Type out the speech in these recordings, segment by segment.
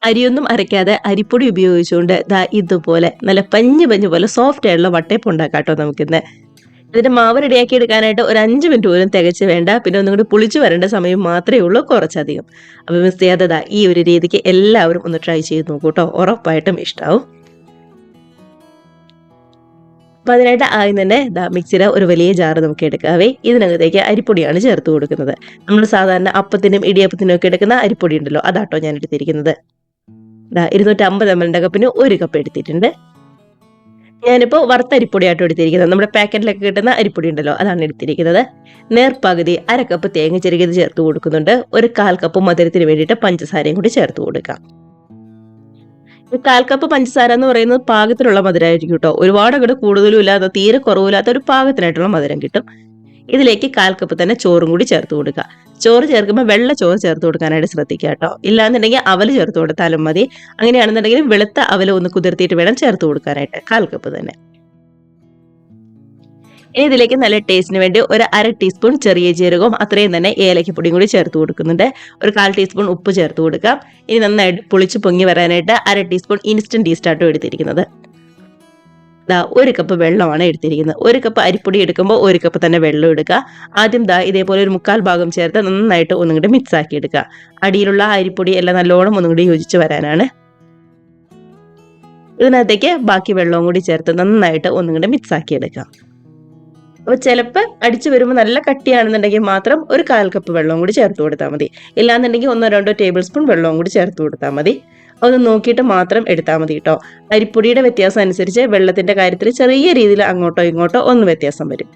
അരിയൊന്നും അരയ്ക്കാതെ അരിപ്പൊടി ഉപയോഗിച്ചുകൊണ്ട് ദാ ഇതുപോലെ നല്ല പഞ്ഞ് പഞ്ഞ് പോലെ സോഫ്റ്റ് ആയിട്ടുള്ള വട്ടയപ്പം ഉണ്ടാക്കാം കേട്ടോ നമുക്കിന്ന്. ഇതിന്റെ മാവ് റെഡിയാക്കി എടുക്കാനായിട്ട് ഒരു 5 മിനിറ്റ് പോലും തികച്ച് വേണ്ട. പിന്നെ ഒന്നും കൂടി പുളിച്ച് വരേണ്ട സമയം മാത്രമേ ഉള്ളൂ കുറച്ചധികം. അപ്പോൾ മിസ് ചെയ്യാതെ ദാ ഈ ഒരു രീതിക്ക് എല്ലാവരും ഒന്ന് ട്രൈ ചെയ്ത് നോക്കൂ കേട്ടോ. ഉറപ്പായിട്ടും ഇഷ്ടാവും. അപ്പോൾ അതിനായിട്ട് ആദ്യം തന്നെ മിക്സിയുടെ ഒരു വലിയ ജാറ് നമുക്ക് എടുക്കാവേ. ഇതിനകത്തേക്ക് അരിപ്പൊടിയാണ് ചേർത്ത് കൊടുക്കുന്നത്. നമ്മൾ സാധാരണ അപ്പത്തിനും ഇടിയപ്പത്തിനും ഒക്കെ എടുക്കുന്ന അരിപ്പൊടി ഉണ്ടല്ലോ, അതാട്ടോ ഞാൻ എടുത്തിരിക്കുന്നത്. 250 ml കപ്പിന് 1 കപ്പ് എടുത്തിട്ടുണ്ട്. ഞാനിപ്പോൾ വറുത്തരിപ്പൊടിയായിട്ട് എടുത്തിരിക്കുന്നത്. നമ്മുടെ പാക്കറ്റിലൊക്കെ കിട്ടുന്ന അരിപ്പൊടി ഉണ്ടല്ലോ, അതാണ് എടുത്തിരിക്കുന്നത്. നേർപകുതി 1/2 കപ്പ് തേങ്ങ ചിരകിയത് ചേർത്ത് കൊടുക്കുന്നുണ്ട്. ഒരു 1/4 കപ്പ് മധുരത്തിന് വേണ്ടിയിട്ട് പഞ്ചസാരയും കൂടി ചേർത്ത് കൊടുക്കാം. 1/4 കപ്പ് പഞ്ചസാര എന്ന് പറയുന്നത് പാകത്തിനുള്ള മധുരമായിരിക്കും കേട്ടോ. ഒരുപാട് അങ്ങോട്ട് കൂടുതലും ഇല്ലാതെ തീരെ കുറവില്ലാത്ത ഒരു പാകത്തിനായിട്ടുള്ള മധുരം കിട്ടും. ഇതിലേക്ക് 1/4 കപ്പ് തന്നെ ചോറും കൂടി ചേർത്ത് കൊടുക്കുക. ചോറ് ചേർക്കുമ്പോൾ വെള്ള ചോറ് ചേർത്ത് കൊടുക്കാനായിട്ട് ശ്രദ്ധിക്കുക കേട്ടോ. ഇല്ലാന്നുണ്ടെങ്കിൽ അവല് ചേർത്ത് കൊടുത്താലും മതി. അങ്ങനെയാണെന്നുണ്ടെങ്കിൽ വെളുത്ത അവല് ഒന്ന് കുതിർത്തിയിട്ട് വേണം ചേർത്ത് കൊടുക്കാനായിട്ട്. 1/4 കപ്പ് തന്നെ. ഇനി ഇതിലേക്ക് നല്ല ടേസ്റ്റിന് വേണ്ടി ഒരു 1/2 ടീസ്പൂൺ ചെറിയ ജീരകവും അത്രയും തന്നെ ഏലക്കപ്പൊടിയും കൂടി ചേർത്ത് കൊടുക്കുന്നുണ്ട്. ഒരു 1/4 ടീസ്പൂൺ ഉപ്പ് ചേർത്ത് കൊടുക്കാം. ഇനി നന്നായിട്ട് പുളിച്ച് പൊങ്ങി വരാനായിട്ട് 1/2 ടീസ്പൂൺ ഇൻസ്റ്റന്റ് ഈസ്റ്റാട്ടോ എടുത്തിരിക്കുന്നത്. 1 കപ്പ് വെള്ളമാണ് എടുത്തിരിക്കുന്നത്. 1 കപ്പ് അരിപ്പൊടി എടുക്കുമ്പോൾ 1 കപ്പ് തന്നെ വെള്ളം എടുക്കുക. ആദ്യം ഇതേപോലെ ഒരു 1/4 ഭാഗം ചേർത്ത് നന്നായിട്ട് ഒന്നും കൂടി മിക്സ് ആക്കി എടുക്കുക. അടിയിലുള്ള അരിപ്പൊടി എല്ലാം നല്ലോണം ഒന്നും കൂടി യോജിച്ച് വരാനാണ്. ഇതിനകത്തേക്ക് ബാക്കി വെള്ളവും കൂടി ചേർത്ത് നന്നായിട്ട് ഒന്നും കൂടി മിക്സ് ആക്കി എടുക്കാം. അപ്പോൾ ചിലപ്പോൾ അടിച്ചു വരുമ്പോൾ നല്ല കട്ടിയാണെന്നുണ്ടെങ്കിൽ മാത്രം ഒരു 1/4 കപ്പ് വെള്ളവും കൂടി ചേർത്ത് കൊടുത്താൽ മതി. ഇല്ലാന്നുണ്ടെങ്കിൽ 1-2 ടേബിൾ സ്പൂൺ വെള്ളവും കൂടി ചേർത്ത് കൊടുത്താൽ മതി. ഒന്ന് നോക്കിയിട്ട് മാത്രം എടുത്താൽ മതി കേട്ടോ. അരിപ്പൊടിയുടെ വ്യത്യാസം അനുസരിച്ച് വെള്ളത്തിന്റെ കാര്യത്തിൽ ചെറിയ രീതിയിൽ അങ്ങോട്ടോ ഇങ്ങോട്ടോ ഒന്ന് വ്യത്യാസം വരും.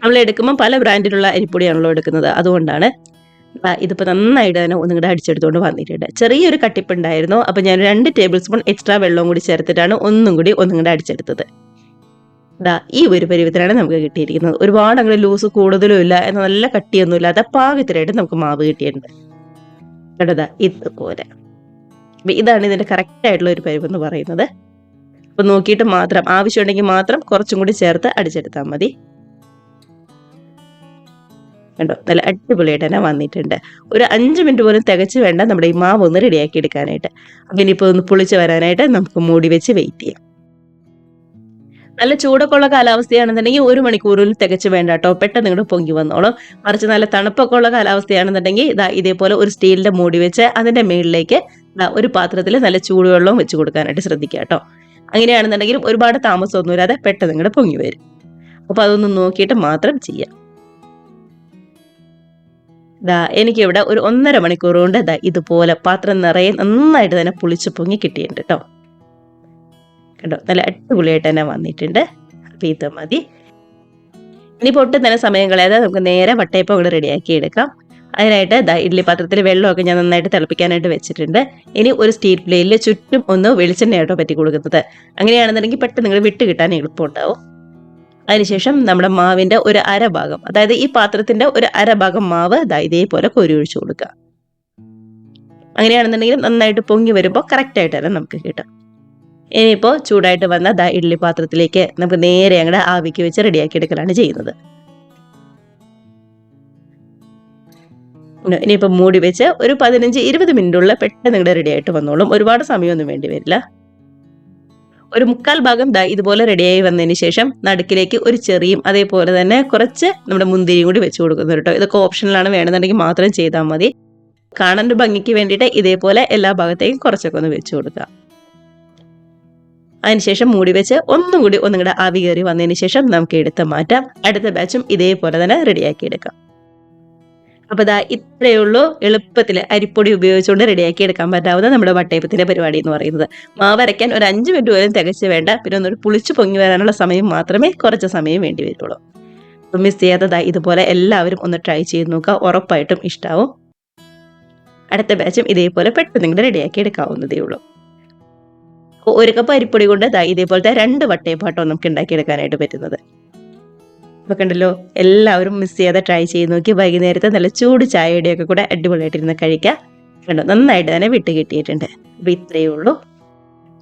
നമ്മൾ എടുക്കുമ്പോൾ പല ബ്രാൻഡിലുള്ള അരിപ്പൊടിയാണല്ലോ എടുക്കുന്നത്, അതുകൊണ്ടാണ്. ഇതിപ്പോൾ നന്നായിട്ട് തന്നെ ഒന്നും കൂടെ അടിച്ചെടുത്തുകൊണ്ട് വന്നിട്ടുണ്ട്. ചെറിയൊരു കട്ടിപ്പുണ്ടായിരുന്നു. അപ്പോൾ ഞാൻ 2 ടേബിൾ സ്പൂൺ എക്സ്ട്രാ വെള്ളവും കൂടി ചേർത്തിട്ടാണ് ഒന്നും കൂടെ അടിച്ചെടുത്തത്. ഈ ഒരു പരുവത്തിലാണ് നമുക്ക് കിട്ടിയിരിക്കുന്നത്. ഒരുപാട് അങ്ങനെ ലൂസ് കൂടുതലും ഇല്ല, എന്നാൽ നല്ല കട്ടിയൊന്നും ഇല്ലാത്ത പാകത്തിനായിട്ട് നമുക്ക് മാവ് കിട്ടിയിട്ടുണ്ട്. കേട്ടതാ ഇതുപോലെ. ഇതാണ് ഇതിന്റെ കറക്റ്റ് ആയിട്ടുള്ള ഒരു പരുവം എന്ന് പറയുന്നത്. അപ്പൊ നോക്കിയിട്ട് മാത്രം, ആവശ്യമുണ്ടെങ്കിൽ മാത്രം കുറച്ചും കൂടി ചേർത്ത് അടിച്ചെടുത്താൽ മതി. കണ്ടോ, നല്ല അടിപൊളിയായിട്ട് തന്നെ വന്നിട്ടുണ്ട്. ഒരു 5 മിനിറ്റ് പോലും തികച്ച് വേണ്ട നമ്മുടെ ഈ മാവ് ഒന്ന് റെഡിയാക്കി എടുക്കാനായിട്ട്. അപ്പൊ ഇനിയിപ്പോൾ ഒന്ന് പുളിച്ച് വരാനായിട്ട് നമുക്ക് മൂടി വെച്ച് വെയിറ്റ് ചെയ്യാം. നല്ല ചൂടൊക്കെ ഉള്ള കാലാവസ്ഥയാണെന്നുണ്ടെങ്കിൽ 1 മണിക്കൂറിൽ തികച്ച് വേണ്ട കേട്ടോ. പെട്ടെന്ന് ഇങ്ങോട്ട് പൊങ്ങി വന്നോളും. മറിച്ച് നല്ല തണുപ്പൊക്കെ ഉള്ള കാലാവസ്ഥയാണെന്നുണ്ടെങ്കിൽ ഇതേപോലെ ഒരു സ്റ്റീലിന്റെ മൂടി വെച്ച് അതിന്റെ മേളിലേക്ക് ഒരു പാത്രത്തിൽ നല്ല ചൂടുവെള്ളവും വെച്ച് കൊടുക്കാനായിട്ട് ശ്രദ്ധിക്കുക കേട്ടോ. അങ്ങനെയാണെന്നുണ്ടെങ്കിലും ഒരുപാട് താമസമൊന്നും ഇല്ലാതെ പെട്ടെന്ന് ഇങ്ങോട്ട് പൊങ്ങി വരും. അപ്പൊ അതൊന്ന് നോക്കിയിട്ട് മാത്രം ചെയ്യാം. എനിക്കിവിടെ ഒരു 1.5 മണിക്കൂർ കൊണ്ട് ഇതുപോലെ പാത്രം നിറയെ നന്നായിട്ട് തന്നെ പുളിച്ച് പൊങ്ങി കിട്ടിയിട്ടുണ്ട് കേട്ടോ. കണ്ടോ, നല്ല അടിപൊളിയായിട്ട് തന്നെ വന്നിട്ടുണ്ട്. അപ്പം ഇത് മതി. ഇനി പൊട്ടും തന്നെ സമയം കളയാതെ നമുക്ക് നേരെ വട്ടയപ്പം കൂടെ റെഡിയാക്കി എടുക്കാം. അതിനായിട്ട് ഇഡ്ഡലി പാത്രത്തിൽ വെള്ളമൊക്കെ ഞാൻ നന്നായിട്ട് തിളപ്പിക്കാനായിട്ട് വെച്ചിട്ടുണ്ട്. ഇനി ഒരു സ്റ്റീൽ പ്ലേറ്റിൽ ചുറ്റും ഒന്ന് വെളിച്ചെണ്ണയായിട്ടോ പറ്റി കൊടുക്കുന്നത്. അങ്ങനെയാണെന്നുണ്ടെങ്കിൽ പെട്ടെന്ന് നിങ്ങൾ വിട്ട് കിട്ടാൻ എളുപ്പമുണ്ടാവും. അതിനുശേഷം നമ്മുടെ മാവിൻ്റെ ഒരു 1/2 ഭാഗം, അതായത് ഈ പാത്രത്തിൻ്റെ ഒരു 1/2 ഭാഗം മാവ് ഇതേപോലെ കോരി ഒഴിച്ചു കൊടുക്കുക. അങ്ങനെയാണെന്നുണ്ടെങ്കിൽ നന്നായിട്ട് പൊങ്ങി വരുമ്പോൾ കറക്റ്റായിട്ട് തന്നെ നമുക്ക് കിട്ടും. ഇനിയിപ്പോൾ ചൂടായിട്ട് വന്ന ഇഡ്ഡലി പാത്രത്തിലേക്ക് നമുക്ക് നേരെ അങ്ങോട്ട് ആവിക്ക് വെച്ച് റെഡിയാക്കി എടുക്കലാണ് ചെയ്യുന്നത്. ഇനിയിപ്പോൾ മൂടി വെച്ച് ഒരു 15-20 മിനിറ്റുള്ള പെട്ടെന്ന് ഇങ്ങോട്ട് റെഡി ആയിട്ട് വന്നോളും. ഒരുപാട് സമയമൊന്നും വേണ്ടി വരില്ല. ഒരു 1/4 ഭാഗം ഇതുപോലെ റെഡിയായി വന്നതിന് ശേഷം നടുക്കിലേക്ക് ഒരു ചെറിയും അതേപോലെ തന്നെ കുറച്ച് നമ്മുടെ മുന്തിരിയും കൂടി വെച്ച് കൊടുക്കുന്നു കേട്ടോ. ഇതൊക്കെ ഓപ്ഷനിലാണ്, വേണമെന്നുണ്ടെങ്കിൽ മാത്രം ചെയ്താൽ മതി. കാണാൻ ഒരു ഭംഗിക്ക് വേണ്ടിയിട്ട് ഇതേപോലെ എല്ലാ ഭാഗത്തേക്കും കുറച്ചൊക്കെ ഒന്ന് വെച്ച് കൊടുക്കുക. അതിനുശേഷം മൂടി വെച്ച് ഒന്നും കൂടെ ആവി കയറി വന്നതിന് ശേഷം നമുക്ക് എടുത്ത് മാറ്റാം. അടുത്ത ബാച്ചും ഇതേപോലെ തന്നെ റെഡിയാക്കി എടുക്കാം. അപ്പോൾ ഇത്രയേ ഉള്ളൂ എളുപ്പത്തിൽ അരിപ്പൊടി ഉപയോഗിച്ചുകൊണ്ട് റെഡിയാക്കി എടുക്കാൻ പറ്റാവുന്ന നമ്മുടെ വട്ടയപ്പത്തിന്റെ പരിപാടി എന്ന് പറയുന്നത്. മാവ് അരയ്ക്കാൻ ഒരു 5 മിനിറ്റ് പോലും തികച്ച് വേണ്ട. പിന്നെ ഒന്നൊരു പുളിച്ച് പൊങ്ങി വരാനുള്ള സമയം മാത്രമേ കുറച്ച് സമയം വേണ്ടി വരുള്ളൂ. അപ്പം മിസ് ചെയ്യാതെ ഇതുപോലെ എല്ലാവരും ഒന്ന് ട്രൈ ചെയ്ത് നോക്കുക. ഉറപ്പായിട്ടും ഇഷ്ടാവും. അടുത്ത ബാച്ചും ഇതേപോലെ പെട്ടെന്ന് ഇങ്ങനെ റെഡിയാക്കി എടുക്കാവുന്നതേ ഉള്ളൂ. 1 കപ്പ് അരിപ്പൊടി കൊണ്ട് ഇതേപോലത്തെ 2 വട്ടയപ്പാട്ടോ നമുക്ക് ഉണ്ടാക്കിയെടുക്കാനായിട്ട് പറ്റുന്നത്. അപ്പോൾ കണ്ടല്ലോ, എല്ലാവരും മിസ് ചെയ്യാതെ ട്രൈ ചെയ്ത് നോക്കി. വൈകുന്നേരത്തെ നല്ല ചൂട് ചായയുടെയൊക്കെ കൂടെ അടിപൊളിയായിട്ടിരുന്ന് കഴിക്കാം. കണ്ടോ, നന്നായിട്ട് തന്നെ വിട്ട് കിട്ടിയിട്ടുണ്ട്. അപ്പോൾ ഇത്രയേ ഉള്ളൂ.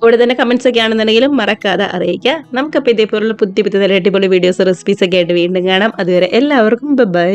കൂടെ തന്നെ കമൻസ് ഒക്കെ ആണെന്നുണ്ടെങ്കിലും മറക്കാതെ അറിയിക്കുക. നമുക്കപ്പോൾ ഇതേപോലുള്ള പുതിയ നല്ല അടിപൊളി വീഡിയോസ്, റെസിപ്പീസ് ഒക്കെ ആയിട്ട് വീണ്ടും കാണാം. അതുവരെ എല്ലാവർക്കും ബൈ.